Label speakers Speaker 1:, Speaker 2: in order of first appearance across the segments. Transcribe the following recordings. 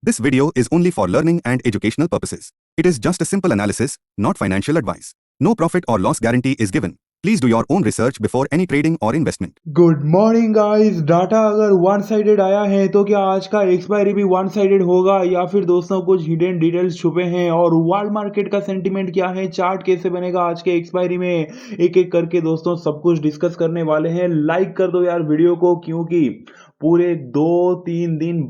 Speaker 1: This video is only for learning and educational purposes. It is just a simple analysis, not financial advice. No profit or loss guarantee is given. Please do your own research before any trading or investment.
Speaker 2: Good morning guys. Data अगर one sided आया है तो क्या आज का expiry भी one sided होगा या फिर दोस्तों कुछ हिडन डिटेल्स छुपे हैं और वर्ल्ड मार्केट का सेंटीमेंट क्या है, चार्ट कैसे बनेगा आज के एक्सपायरी में, एक एक करके दोस्तों सब कुछ डिस्कस करने वाले हैं। लाइक कर दो यार वीडियो को, क्योंकि पूरे 3 दिन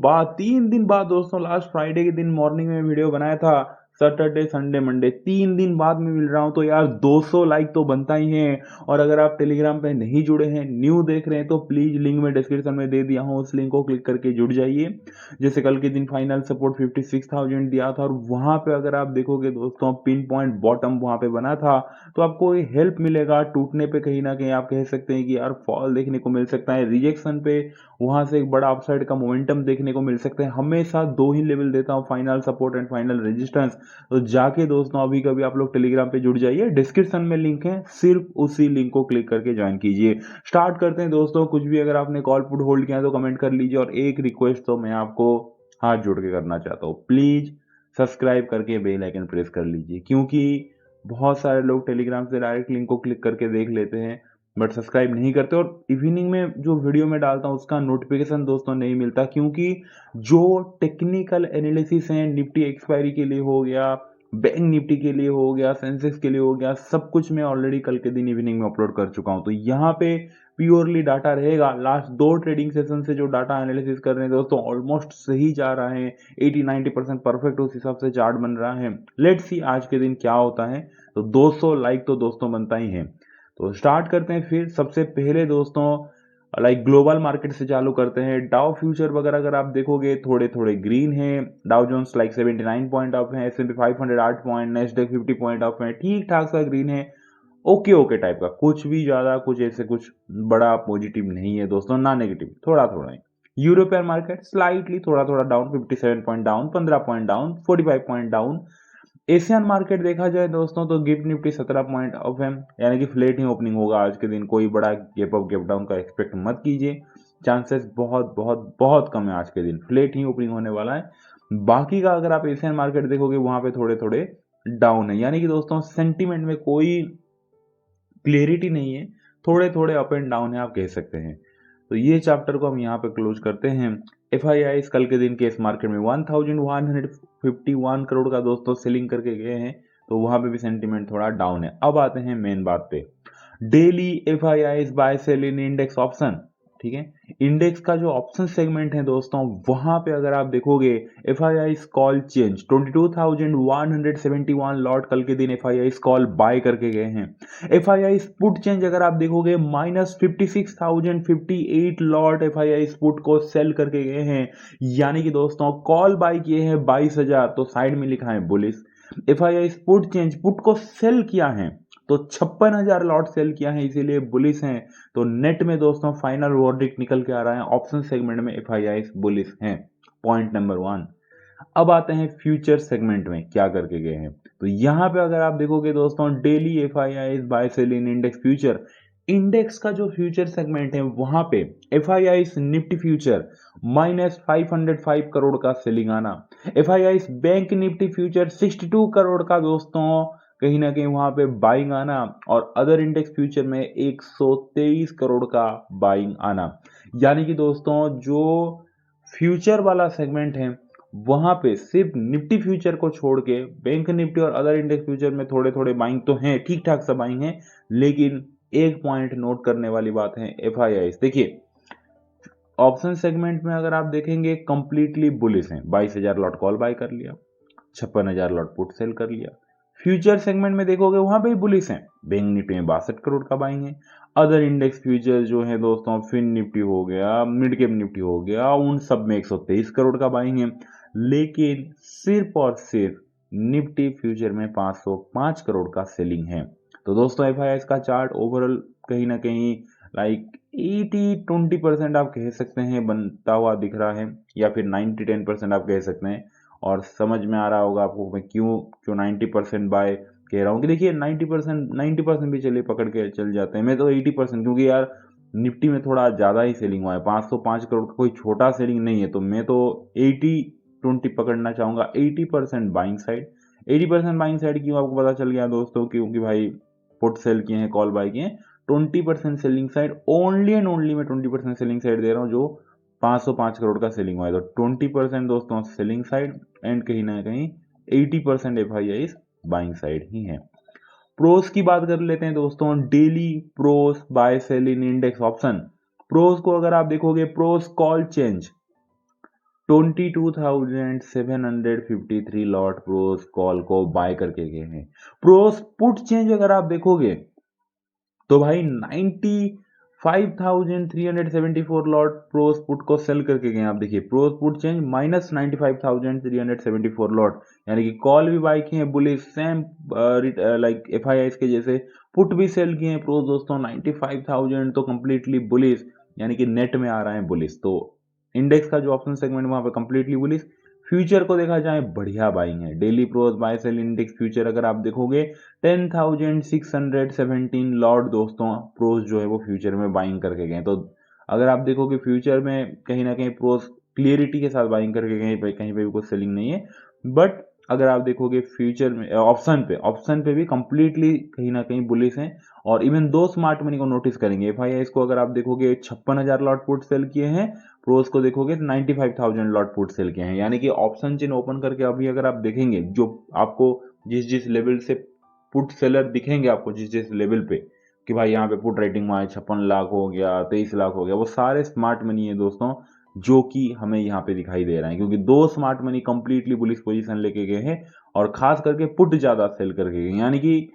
Speaker 2: बाद दोस्तों लास्ट फ्राइडे के दिन मॉर्निंग में वीडियो बनाया था, सैटरडे संडे मंडे 3 दिन बाद में मिल रहा हूं तो यार 200 लाइक तो बनता ही है। और अगर आप टेलीग्राम पे नहीं जुड़े हैं, न्यू देख रहे हैं, तो प्लीज लिंक में डिस्क्रिप्शन में दे दिया हूं, उस लिंक को क्लिक करके जुड़ जाइए। जैसे कल के दिन फाइनल सपोर्ट 56,000 दिया था और वहां पे अगर आप देखोगे दोस्तों पिन पॉइंट बॉटम वहां पे बना था, तो आपको हेल्प मिलेगा टूटने पे। कहीं ना कहीं आप कह सकते हैं कि यार फॉल देखने को मिल सकता है, रिजेक्शन पे वहां से एक बड़ा अपसाइड का मोमेंटम देखने को मिल सकता है। हमेशा दो ही लेवल देता हूं, final support and final resistance. तो जाके दोस्तों अभी कभी आप लोग टेलीग्राम पे जुड़ जाइए, डिस्क्रिप्शन में लिंक है, सिर्फ उसी लिंक को क्लिक करके ज्वाइन कीजिए। स्टार्ट करते हैं दोस्तों। कुछ भी अगर आपने कॉल पुट होल्ड किया तो कमेंट कर लीजिए, और एक रिक्वेस्ट तो मैं आपको हाथ जोड़ के करना चाहता हूँ, प्लीज सब्सक्राइब करके बेल आइकन प्रेस कर लीजिए, क्योंकि बहुत सारे लोग टेलीग्राम से डायरेक्ट लिंक को क्लिक करके देख लेते हैं बट सब्सक्राइब नहीं करते, और इवनिंग में जो वीडियो में डालता हूँ उसका नोटिफिकेशन दोस्तों नहीं मिलता, क्योंकि जो टेक्निकल एनालिसिस है निफ्टी एक्सपायरी के लिए हो गया, बैंक निफ्टी के लिए हो गया, सेंसेक्स के लिए हो गया, सब कुछ मैं ऑलरेडी कल के दिन इवनिंग में अपलोड कर चुका हूं। तो यहाँ पे प्योरली डाटा रहेगा। लास्ट 2 ट्रेडिंग सेशन से जो डाटा एनालिसिस कर रहे हैं दोस्तों ऑलमोस्ट सही जा रहा है, 80-90% परफेक्ट उस हिसाब से चार्ट बन रहा है। लेट्स सी आज के दिन क्या होता है। तो 200 लाइक तो दोस्तों बनता ही है। तो स्टार्ट करते हैं। फिर सबसे पहले दोस्तों लाइक ग्लोबल मार्केट से चालू करते हैं। डाउ फ्यूचर वगैरह अगर आप देखोगे थोड़े थोड़े ग्रीन है। Dow Jones like 79 point up है, S&P 500 8 point, Nasdaq 50 point up है, ठीक ठाक सा ग्रीन है, ओके ओके टाइप का, कुछ भी ज्यादा कुछ ऐसे कुछ बड़ा पॉजिटिव नहीं है दोस्तों, ना नेगेटिव, थोड़ा थोड़ा है। यूरोपियन मार्केट स्लाइटली थोड़ा थोड़ा down, 57 point down, 15 point down, 45 point down. Asian market देखा जाए दोस्तों तो गिफ्ट निफ्टी 17 पॉइंट अप है, यानी कि फ्लैट ही ओपनिंग होगा आज के दिन, कोई बड़ा गैप अप गैप डाउन का एक्सपेक्ट मत कीजिए, चांसेस बहुत बहुत बहुत कम है आज के दिन, फ्लैट ही ओपनिंग होने वाला है। बाकी का अगर आप एशियन मार्केट देखोगे वहां पे थोड़े थोड़े डाउन है, यानी कि दोस्तों सेंटीमेंट में कोई क्लियरिटी नहीं है, थोड़े थोड़े अप एंड डाउन है आप कह सकते हैं। तो ये चैप्टर को हम यहाँ पे क्लोज करते हैं। FII कल के दिन के इस मार्केट में 1151 करोड़ का दोस्तों सेलिंग करके गए हैं, तो वहां पे भी सेंटीमेंट थोड़ा डाउन है। अब आते हैं मेन बात पे। Daily FII bye sell in index option, ठीक है। इंडेक्स का जो ऑप्शन सेगमेंट है दोस्तों वहां पे अगर आप देखोगे FII कॉल चेंज 22,171 लॉट कल के दिन FII कॉल बाय करके गए हैं। FII पुट चेंज अगर आप देखोगे -56,058 लॉट FII पुट को सेल करके गए हैं, यानी कि दोस्तों कॉल बाय किए हैं 22,000, तो साइड में लिखा है bullish. FII put change put को सेल किया है तो 56,000 लॉट सेल किया है, इसीलिए बुलिश हैं। तो नेट में दोस्तों फाइनल वर्डिक्ट निकल के आ रहा है, ऑप्शन सेगमेंट में FII बुलिश हैं, पॉइंट नंबर 1। अब आते हैं फ्यूचर सेगमेंट में क्या करके गए हैं। तो यहां पे अगर आप देखोगे दोस्तों daily FII bye sell in index future, index का जो फ्यूचर सेगमेंट है वहां पे FII निफ्टी फ्यूचर -505 करोड़ का सेलिंग आना, FII bank Nifty future 62 crore का दोस्तों कहीं ना कहीं वहां पे बाइंग आना, और अदर इंडेक्स फ्यूचर में 123 करोड़ का बाइंग आना। यानी कि दोस्तों जो फ्यूचर वाला सेगमेंट है वहां पे सिर्फ निफ्टी फ्यूचर को छोड़ के बैंक निफ्टी और अदर इंडेक्स फ्यूचर में थोड़े थोड़े बाइंग तो हैं, ठीक ठाक सा बाइंग है। लेकिन एक पॉइंट नोट करने वाली बात है, FII देखिए ऑप्शन सेगमेंट में अगर आप देखेंगे कंप्लीटली बुलिश है, 22,000 लॉट कॉल बाय कर लिया, 56,000 लॉट पुट सेल कर लिया। फ्यूचर सेगमेंट में देखोगे वहां पे बुलिश है, बैंक निफ्टी में 62 करोड़ का बाइंग है। अदर इंडेक्स फ्यूचर जो है दोस्तों फिन निफ्टी हो गया, मिड कैप निफ्टी हो गया, उन सब में 123 करोड़ का बाइंग है। लेकिन सिर्फ और सिर्फ निफ्टी फ्यूचर में 505 करोड़ का सेलिंग है। तो दोस्तों FII का चार्ट ओवरऑल कहीं ना कहीं लाइक 80-20% आप कह सकते हैं बनता हुआ दिख रहा है, या फिर 90-10% आप कह सकते हैं। और समझ में आ रहा होगा आपको मैं क्यों जो 90% बाय कह रहा हूँ, कि देखिए 90% भी चलिए पकड़ के चल जाते हैं, मैं तो 80%, क्योंकि यार निफ्टी में थोड़ा ज़्यादा ही सेलिंग हुआ है, 505 करोड़ का कोई छोटा सेलिंग नहीं है, तो मैं तो 80 20 पकड़ना चाहूँगा 80% बाइंग साइड। 80% बाइंग साइड क्यों आपको पता चल गया दोस्तों, क्योंकि भाई पुट सेल किए हैं, कॉल बाय किए हैं। 20% selling side, only and only मैं 20% सेलिंग साइड दे रहा हूँ जो 505 करोड़ का सेलिंग हुआ है। तो 20% दोस्तों सेलिंग साइड एंड कहीं ना कहीं 80% FIIs बाइंग साइड ही है। प्रोस की बात कर लेते हैं दोस्तों, daily pros buy sell in index option. Pros को अगर आप देखोगे, pros call change 22,753 lot pros call को बाय करके गए हैं। प्रोस पुट चेंज अगर आप देखोगे तो भाई 95,374 लॉट प्रोस पुट को सेल करके गए। आप देखिए pros put change minus 95,374 lot, यानी कि कॉल भी बाय किए हैं बुलिश, सेम लाइक FIIs के जैसे पुट भी सेल किए हैं प्रोस दोस्तों 95,000 तो कंप्लीटली बुलिश, यानी कि नेट में आ रहा है बुलिश। तो इंडेक्स का जो ऑप्शन सेगमेंट वहां पे कंप्लीटली बुलिश। फ्यूचर को देखा जाए बढ़िया बाइंग है। Daily pros buy sell index future अगर आप देखोगे 10,617 लॉट दोस्तों प्रोस जो है वो फ्यूचर में बाइंग करके गए। तो अगर आप देखोगे फ्यूचर में कहीं ना कहीं प्रोस क्लियरिटी के साथ बाइंग करके गए, कहीं पे भी कुछ सेलिंग नहीं है। बट अगर आप देखोगे फ्यूचर में ऑप्शन पे भी कंप्लीटली कहीं ना कहीं बुलिश हैं। और इवन दो स्मार्ट मनी को नोटिस करेंगे, FIIs को अगर आप देखोगे 56,000 लॉट पुट सेल किए हैं, प्रोस को देखोगे 95,000 लॉट पुट सेल किए हैं। यानी कि ऑप्शन चेन ओपन करके अभी अगर आप देखेंगे, जो आपको जिस लेवल से पुट सेलर दिखेंगे आपको जिस लेवल पे कि भाई यहाँ पे पुट राइटिंग में 56 लाख हो गया, 23 लाख हो गया, वो सारे स्मार्ट मनी है दोस्तों जो कि हमें यहाँ पे दिखाई दे रहा है। क्योंकि दो smart money completely bullish position लेके गए हैं और खास करके पुट ज्यादा सेल करके गए। यानी कि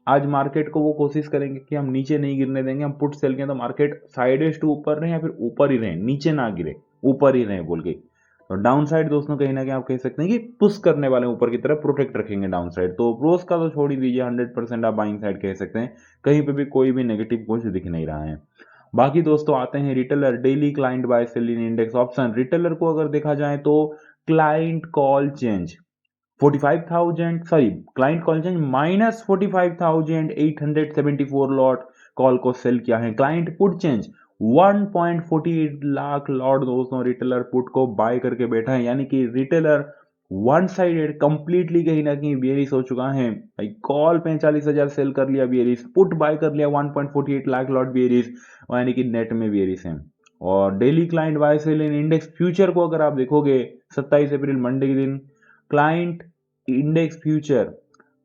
Speaker 2: आज मार्केट को वो कोशिश करेंगे कि हम नीचे नहीं गिरने देंगे, हम पुट सेल करें तो मार्केट साइडेज टू ऊपर रहे या फिर ऊपर ही रहे, नीचे ना गिरे, ऊपर ही रहे बोल के। तो डाउन साइड दोस्तों कहीं ना कहीं आप कह सकते हैं कि पुश करने वाले ऊपर की तरफ प्रोटेक्ट रखेंगे डाउन साइड। तो प्रोस का तो छोड़ ही दीजिए, 100% आप बाइंग साइड कह सकते हैं, कहीं पे भी कोई भी नेगेटिव कुछ दिख नहीं रहा है। बाकी दोस्तों आते हैं retailer, daily client buy sell in index option. Retailer को अगर देखा जाए तो client call change 45,000 sorry client call change minus 45,874 lot call को सेल किया है। Client put change 1.48 lakh lot दोस्तों रिटेलर पुट को बाय करके बैठा है। यानी कि रिटेलर वन साइडेड कंप्लीटली कहीं ना कहीं बेरिश हो चुका है। भाई कॉल 45,000 सेल कर लिया बेरिश, पुट बाय कर लिया 1.48 लाख लॉट बेरिश, यानी कि नेट में बेरिश है। और daily client buy sell in index future को अगर आप देखोगे 27 अप्रैल मंडे के दिन client index future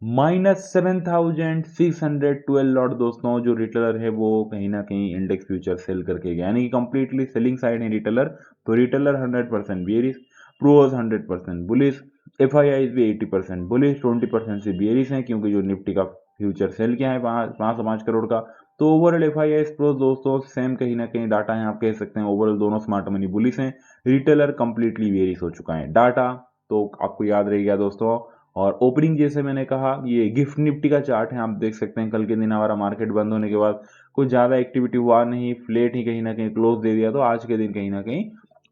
Speaker 2: minus 7,612 lot दोस्तों जो रिटेलर है वो कहीं ना कहीं इंडेक्स फ्यूचर सेल करके गया, यानी कि कंप्लीटली सेलिंग साइड है रिटेलर। तो retailer 100% bearish, pros 100% bullish, FIIs भी 80% बुलिश, 20% से बेरिश है क्योंकि जो निफ्टी का फ्यूचर सेल किया है 505 करोड़ का। तो ओवरऑल FIIs प्रोस दोस्तों सेम कहीं ना कहीं डाटा है, आप कह सकते हैं ओवरऑल दोनों स्मार्ट मनी बुलिश हैं, रिटेलर कंप्लीटली बेरिश हो चुका है। डाटा तो आपको याद रह गया दोस्तों। और ओपनिंग जैसे मैंने कहा ये गिफ्ट निफ्टी का चार्ट है, आप देख सकते हैं कल के दिन हमारा मार्केट बंद होने के बाद कुछ ज़्यादा एक्टिविटी हुआ नहीं, फ्लेट ही कहीं ना कहीं क्लोज दे दिया। तो आज के दिन कहीं ना कहीं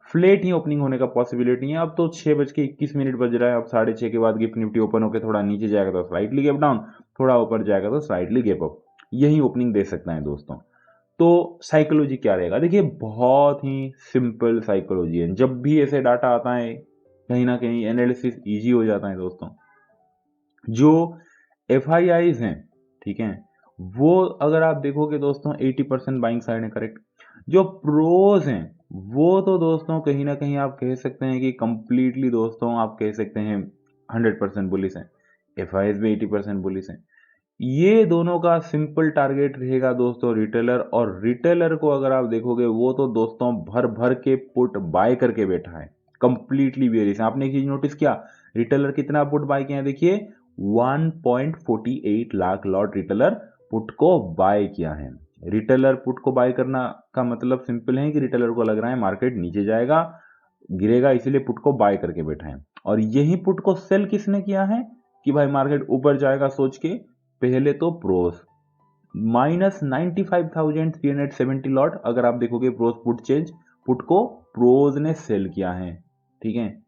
Speaker 2: फ्लेट ही ओपनिंग होने का पॉसिबिलिटी है। अब तो 6:21 बज रहा है, अब 6:30 के बाद गिफ्ट निफ्टी ओपन होकर थोड़ा नीचे जाएगा तो स्लाइटली गैप डाउन, थोड़ा ऊपर जाएगा तो स्लाइटली गैप अप, यही ओपनिंग दे सकता है दोस्तों। तो साइकोलॉजी क्या रहेगा, देखिए बहुत ही सिंपल साइकोलॉजी है। जब भी ऐसे डाटा आता है कहीं ना कहीं एनालिसिस इजी हो जाता है दोस्तों। जो FIIs हैं, ठीक है, वो अगर आप देखोगे दोस्तों 80% बाइंग साइड है, करेक्ट। जो प्रोज हैं वो तो दोस्तों कहीं ना कहीं आप कह सकते हैं कि कंप्लीटली दोस्तों आप कह सकते हैं 100% बुलिश है। FIIs भी 80% बुलिश है। ये दोनों का सिंपल टारगेट रहेगा दोस्तों रिटेलर। और रिटेलर को अगर आप देखोगे वो तो दोस्तों भर भर के पुट बाय करके बैठा है, कंप्लीटली बेरिश है। आपने एक चीज नोटिस किया, रिटेलर कितना पुट बाय किया है, देखिए 1.48 लाख लॉट रिटेलर पुट को बाय किया है। रिटेलर पुट को बाय करना का मतलब सिंपल है कि रिटेलर को लग रहा है मार्केट नीचे जाएगा, गिरेगा, इसीलिए पुट को बाय करके बैठा है। और यही पुट को सेल किसने किया है कि भाई मार्केट ऊपर जाएगा सोच के, पहले तो प्रोस माइनस 95,370 लॉट अगर आप देखोगे प्रोस पुट चेंज, पुट को प्रोज ने सेल किया है, ठीक है।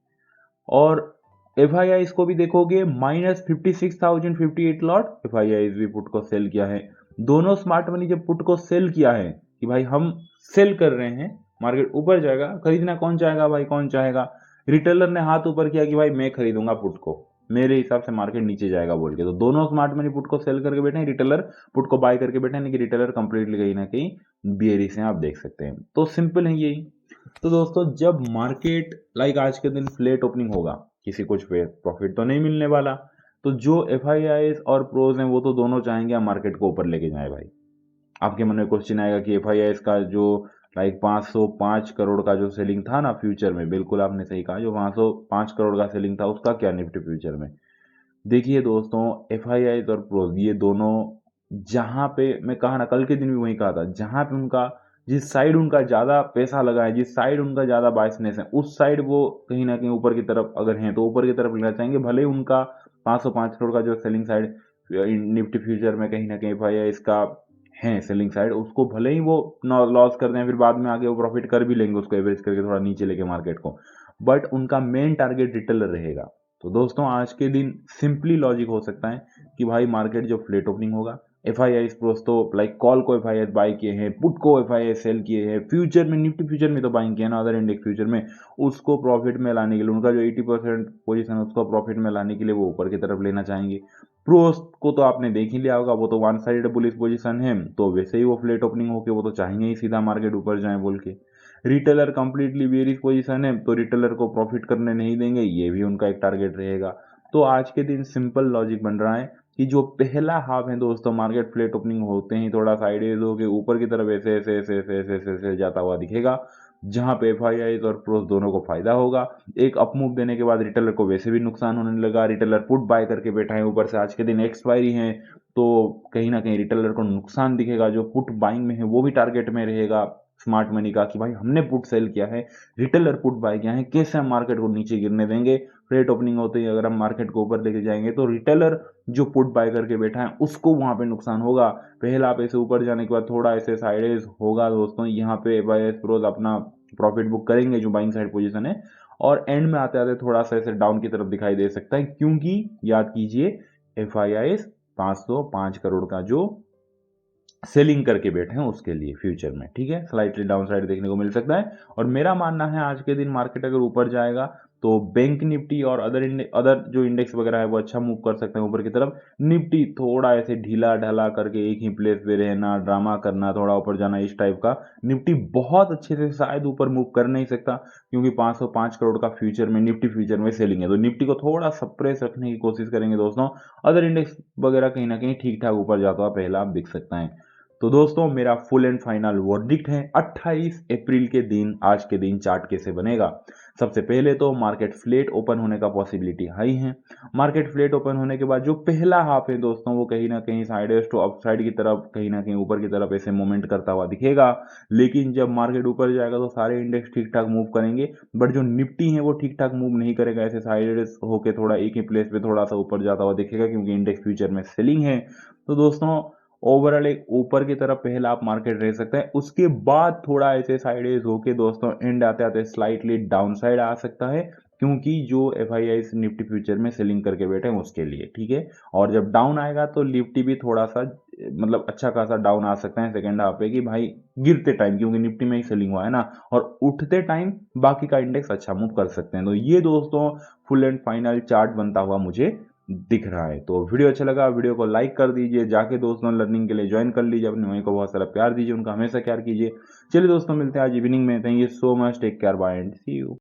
Speaker 2: और FIIs को भी देखोगे माइनस 56,058 लॉट, FIIs भी पुट को सेल किया है। दोनों स्मार्ट मनी जब पुट को सेल किया है कि भाई हम सेल कर रहे हैं, मार्केट ऊपर जाएगा, खरीदना कौन चाहेगा भाई, कौन चाहेगा, रिटेलर ने हाथ ऊपर किया कि भाई मैं खरीदूंगा पुट को, मेरे हिसाब से मार्केट नीचे जाएगा बोल के, तो दोनों स्मार्ट मनी पुट को सेल करके बैठे हैं, रिटेलर पुट को बाय करके बैठे हैं, लेकिन रिटेलर कंप्लीटली कहीं ना कहीं बियरिश हैं, आप देख सकते हैं। तो सिंपल है यही। तो दोस्तों जब मार्केट लाइक आज के दिन फ्लैट ओपनिंग होगा, किसी कुछ पे प्रॉफिट तो नहीं मिलने वाला, तो जो एफ और प्रोज हैं वो तो दोनों चाहेंगे हम मार्केट को ऊपर लेके जाए भाई। आपके मन में क्वेश्चन आएगा कि एफ का जो लाइक 505 करोड़ का जो सेलिंग था ना फ्यूचर में, बिल्कुल आपने सही कहा, जो 505 करोड़ का सेलिंग था उसका क्या निफ्टी फ्यूचर में। देखिए दोस्तों, एफ और प्रोज ये दोनों, जहां पे मैं कहा ना, कल के दिन भी वही कहा था, जहां पे उनका जिस साइड उनका ज्यादा पैसा लगा है, जिस साइड उनका ज्यादा बायसनेस है, उस साइड वो कहीं ना कहीं ऊपर की तरफ अगर हैं तो ऊपर की तरफ लेना चाहेंगे, भले ही उनका 505 करोड़ का जो सेलिंग साइड निफ्टी फ्यूचर में कहीं ना कहीं भाई इसका है सेलिंग साइड, उसको भले ही वो लॉस कर दें, फिर बाद में आगे वो प्रॉफिट कर भी लेंगे उसको एवरेज करके थोड़ा नीचे लेके मार्केट को, बट उनका मेन टारगेट रिटेलर रहेगा। तो दोस्तों आज के दिन सिंपली लॉजिक हो सकता है कि भाई मार्केट जो फ्लेट ओपनिंग होगा, एफ आई आई प्रोस तो लाइक कॉल को एफ आई आई बाई किए हैं, पुट को एफ आई आई सेल किए हैं, फ्यूचर में निफ्टी फ्यूचर में तो बाइंग किया ना अदर इंडेक्स फ्यूचर में, उसको प्रॉफिट में लाने के लिए उनका जो 80% पोजीशन है उसको प्रॉफिट में लाने के लिए वो ऊपर की तरफ लेना चाहेंगे। प्रोस को तो आपने देख ही लिया होगा, वो तो वन साइड बुलिश पोजीशन है, तो वैसे ही वो फ्लेट ओपनिंग होके वो तो चाहेंगे ही सीधा मार्केट ऊपर जाए बोल के। रिटेलर कंप्लीटली बेरिश पोजीशन है, तो रिटेलर को प्रॉफिट करने नहीं देंगे, ये भी उनका एक टारगेट रहेगा। तो आज के दिन सिंपल लॉजिक बन रहा है कि जो पहला हाफ है दोस्तों, मार्केट फ्लेट ओपनिंग होते ही थोड़ा साइडेज होके ऊपर की तरफ ऐसे ऐसे ऐसे ऐसे ऐसे ऐसे ऐसे जाता हुआ दिखेगा, जहां पे एफ और प्रोस दोनों को फायदा होगा। एक अप मूव देने के बाद रिटेलर को वैसे भी नुकसान होने लगा, रिटेलर पुट बाय करके बैठा है, ऊपर से आज के दिन एक्सपायरी है, तो कहीं ना कहीं रिटेलर को नुकसान दिखेगा, जो पुट बाइंग में है वो भी टारगेट में रहेगा स्मार्ट मनी का कि भाई हमने पुट सेल किया है, रिटेलर पुट बाय किया है, कैसे हम मार्केट को नीचे गिरने देंगे। फ्लेट ओपनिंग होते ही अगर हम मार्केट को ऊपर लेके जाएंगे तो रिटेलर जो पुट बाय करके बैठा है उसको वहां पे नुकसान होगा। पहला आप ऐसे ऊपर जाने के बाद थोड़ा ऐसे साइडेज होगा दोस्तों, यहाँ पे बायर्स प्रोज अपना प्रॉफिट बुक करेंगे जो बाइंग साइड पोजीशन है, और एंड में आते आते थोड़ा सा ऐसे डाउन की तरफ दिखाई दे सकता है, क्योंकि याद कीजिए एफ आई आई 505 करोड़ का जो सेलिंग करके बैठे हैं उसके लिए फ्यूचर में, ठीक है, स्लाइटली डाउन साइड देखने को मिल सकता है। और मेरा मानना है आज के दिन मार्केट अगर ऊपर जाएगा तो बैंक निफ्टी और अदर जो इंडेक्स वगैरह है वो अच्छा मूव कर सकते हैं ऊपर की तरफ। निफ्टी थोड़ा ऐसे ढीला ढाला करके एक ही प्लेस पे रहना, ड्रामा करना, थोड़ा ऊपर जाना, इस टाइप का। निफ्टी बहुत अच्छे से शायद ऊपर मूव कर नहीं सकता, क्योंकि 505 करोड़ का फ्यूचर में निफ्टी फ्यूचर में सेलिंग है, तो निफ्टी को थोड़ा सप्रेस रखने की कोशिश करेंगे दोस्तों। अदर इंडेक्स वगैरह कहीं ना कहीं ठीक ठाक ऊपर जाता हुआ पहला आप दिख सकता है। तो दोस्तों मेरा फुल एंड फाइनल वर्डिक्ट है 28 अप्रैल के दिन, आज के दिन चार्ट कैसे बनेगा। सबसे पहले तो मार्केट फ्लेट ओपन होने का पॉसिबिलिटी हाई है। मार्केट फ्लेट ओपन होने के बाद जो पहला हाफ है दोस्तों वो कहीं ना कहीं साइड टू अपसाइड की तरफ, कहीं ना कहीं ऊपर की तरफ ऐसे मूवमेंट करता हुआ दिखेगा। लेकिन जब मार्केट ऊपर जाएगा तो सारे इंडेक्स ठीक ठाक मूव करेंगे, बट जो निफ्टी है वो ठीक ठाक मूव नहीं करेगा, ऐसे साइड होके थोड़ा एक ही प्लेस पे थोड़ा सा ऊपर जाता हुआ दिखेगा, क्योंकि इंडेक्स फ्यूचर में सेलिंग है। तो दोस्तों ओवरऑल एक ऊपर की तरफ पहला आप मार्केट रह सकता है, उसके बाद थोड़ा ऐसे साइडेज होके दोस्तों एंड आते आते स्लाइटली डाउन साइड आ सकता है, क्योंकि जो F I I Nifty future में सेलिंग करके बैठे हैं उसके लिए, ठीक है। और जब डाउन आएगा तो निफ्टी भी थोड़ा सा मतलब अच्छा खासा डाउन आ सकता है सेकेंड हाफ पे, कि भाई गिरते टाइम, क्योंकि निफ्टी में ही सेलिंग हुआ है ना, और उठते टाइम बाकी का इंडेक्स अच्छा मूव कर सकते हैं। तो ये दोस्तों फुल एंड फाइनल चार्ट बनता हुआ मुझे दिख रहा है। तो वीडियो अच्छा लगा, वीडियो को लाइक कर दीजिए, जाके दोस्तों लर्निंग के लिए ज्वाइन कर लीजिए, अपने भाई को बहुत सारा प्यार दीजिए, उनका हमेशा प्यार कीजिए। चलिए दोस्तों मिलते हैं आज इवनिंग में। Thank you so much, take care, bye and see you.